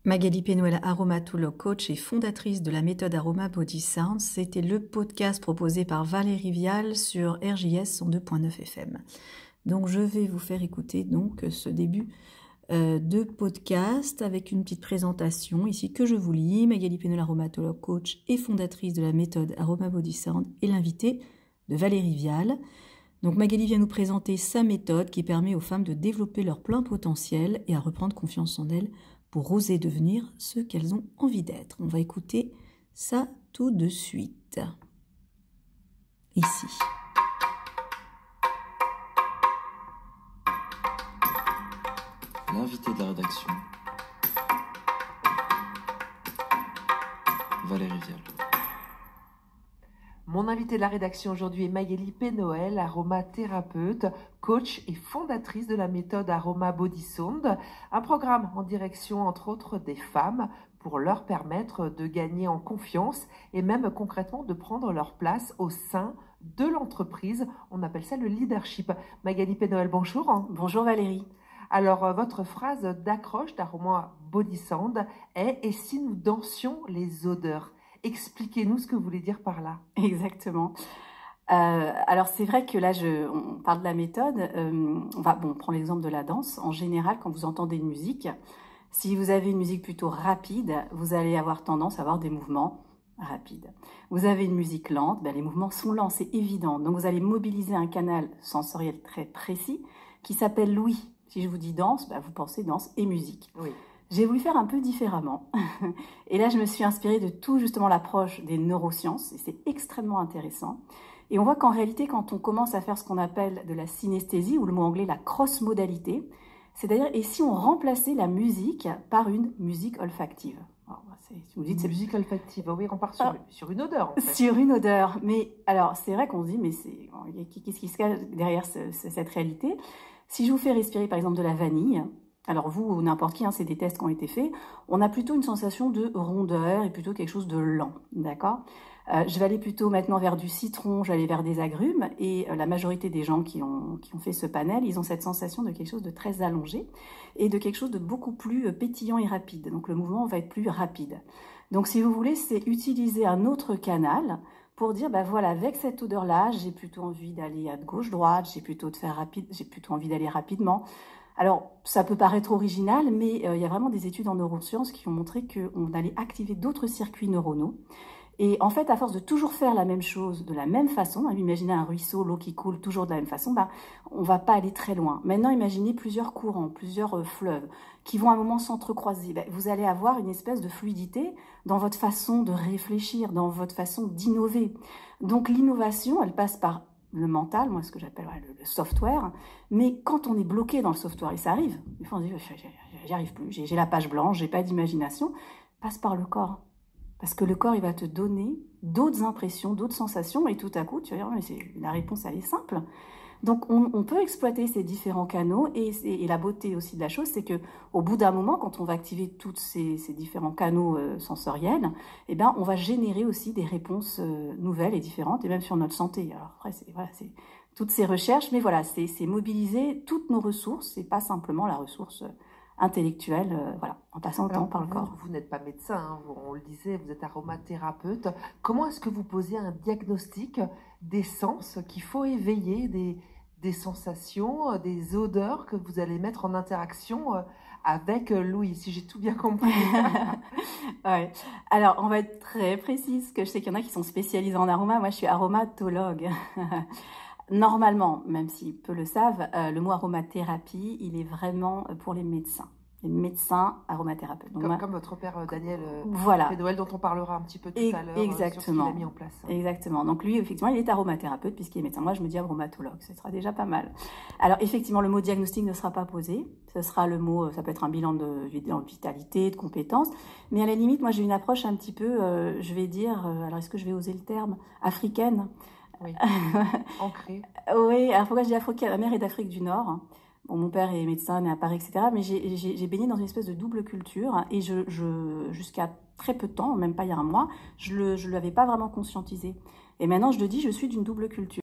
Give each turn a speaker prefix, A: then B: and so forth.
A: Magali Pénoël, aromatologue, coach et fondatrice de la méthode Aroma Body Sound, c'était le podcast proposé par Valérie Vial sur RJS 102.9 FM. Donc je vais vous faire écouter donc ce début de podcast avec une petite présentation ici que je vous lis. Magali Pénoël, aromatologue, coach et fondatrice de la méthode Aroma Body Sound et l'invitée de Valérie Vial. Donc Magali vient nous présenter sa méthode qui permet aux femmes de développer leur plein potentiel et à reprendre confiance en elles pour oser devenir ce qu'elles ont envie d'être. On va écouter ça tout de suite. Ici.
B: L'invité de la rédaction, Valérie Vial.
C: Mon invité de la rédaction aujourd'hui est Magali Pénoël, aromathérapeute, coach et fondatrice de la méthode Aroma Body Sound, un programme en direction entre autres des femmes pour leur permettre de gagner en confiance et même concrètement de prendre leur place au sein de l'entreprise. On appelle ça le leadership. Magali Pénoël, bonjour.
A: Bonjour Valérie.
C: Alors, votre phrase d'accroche d'Aroma Body Sound est « Et si nous dansions les odeurs ?» Expliquez-nous ce que vous voulez dire par là.
D: Exactement. Alors c'est vrai que là, on parle de la méthode. On prend l'exemple de la danse. En général, quand vous entendez une musique, si vous avez une musique plutôt rapide, vous allez avoir tendance à avoir des mouvements rapides. Vous avez une musique lente, les mouvements sont lents, c'est évident. Donc vous allez mobiliser un canal sensoriel très précis qui s'appelle l'ouïe. Si je vous dis danse, vous pensez danse et musique.
C: Oui.
D: J'ai voulu faire un peu différemment. Et là, je me suis inspirée de tout justement l'approche des neurosciences. Et c'est extrêmement intéressant. Et on voit qu'en réalité, quand on commence à faire ce qu'on appelle de la synesthésie, ou le mot anglais, la cross-modalité, c'est-à-dire, et si on remplaçait la musique par une musique olfactive. Alors,
C: vous dites c'est musique olfactive, oui, on part sur une odeur. En fait.
D: Sur une odeur. Mais alors, c'est vrai qu'on se dit, mais qu'est-ce qui se cache derrière cette réalité? Si je vous fais respirer, par exemple, de la vanille, alors vous ou n'importe qui, c'est des tests qui ont été faits, on a plutôt une sensation de rondeur et plutôt quelque chose de lent, d'accord? Je vais aller plutôt maintenant vers du citron, je vais aller vers des agrumes, et la majorité des gens qui ont fait ce panel, ils ont cette sensation de quelque chose de très allongé et de quelque chose de beaucoup plus pétillant et rapide. Donc le mouvement va être plus rapide. Donc si vous voulez, c'est utiliser un autre canal pour dire, voilà, avec cette odeur-là, j'ai plutôt envie d'aller à gauche-droite, j'ai plutôt envie d'aller rapidement. Alors, ça peut paraître original, mais il y a vraiment des études en neurosciences qui ont montré qu'on allait activer d'autres circuits neuronaux. Et en fait, à force de toujours faire la même chose de la même façon, imaginez un ruisseau, l'eau qui coule toujours de la même façon, on ne va pas aller très loin. Maintenant, imaginez plusieurs courants, plusieurs fleuves qui vont à un moment s'entrecroiser. Vous allez avoir une espèce de fluidité dans votre façon de réfléchir, dans votre façon d'innover. Donc l'innovation, elle passe par le mental, moi ce que j'appelle le software, mais quand on est bloqué dans le software, et ça arrive, des fois on se dit j'y arrive plus, j'ai la page blanche, j'ai pas d'imagination, passe par le corps. Parce que le corps, il va te donner d'autres impressions, d'autres sensations, et tout à coup, tu vas dire, mais la réponse, elle est simple. Donc, on peut exploiter ces différents canaux, et la beauté aussi de la chose, c'est que au bout d'un moment, quand on va activer tous ces différents canaux sensoriels, on va générer aussi des réponses nouvelles et différentes, et même sur notre santé. Alors après, c'est toutes ces recherches, mais voilà, c'est mobiliser toutes nos ressources, et pas simplement la ressource intellectuelle, en passant le temps par le corps.
C: Vous n'êtes pas médecin, on le disait, vous êtes aromathérapeute. Comment est-ce que vous posez un diagnostic des sens qu'il faut éveiller, des sensations, des odeurs que vous allez mettre en interaction avec l'ouïe, si j'ai tout bien compris?
D: Ouais. Alors, on va être très précise, parce que je sais qu'il y en a qui sont spécialisés en aroma. Moi, je suis aromatologue. Normalement, même si peu le savent, le mot aromathérapie, il est vraiment pour les médecins aromathérapeutes. Donc,
C: comme votre père Daniel
D: voilà.
C: Pénoël, dont on parlera un petit peu tout à l'heure sur ce qu'il a mis en place.
D: Exactement. Donc lui, effectivement, il est aromathérapeute puisqu'il est médecin. Moi, je me dis aromatologue, ce sera déjà pas mal. Alors, effectivement, le mot diagnostic ne sera pas posé. Ce sera le mot, ça peut être un bilan de vitalité, de compétences. Mais à la limite, moi, j'ai une approche un petit peu, je vais dire, alors est-ce que je vais oser le terme, africaine?
C: Oui, ancré.
D: Oui, alors pourquoi je dis africaine? Ma mère est d'Afrique du Nord. Bon, mon père est médecin, né à Paris, etc. Mais j'ai baigné dans une espèce de double culture. Et jusqu'à très peu de temps, même pas il y a un mois, je ne l'avais pas vraiment conscientisé. Et maintenant, je le dis, je suis d'une double culture.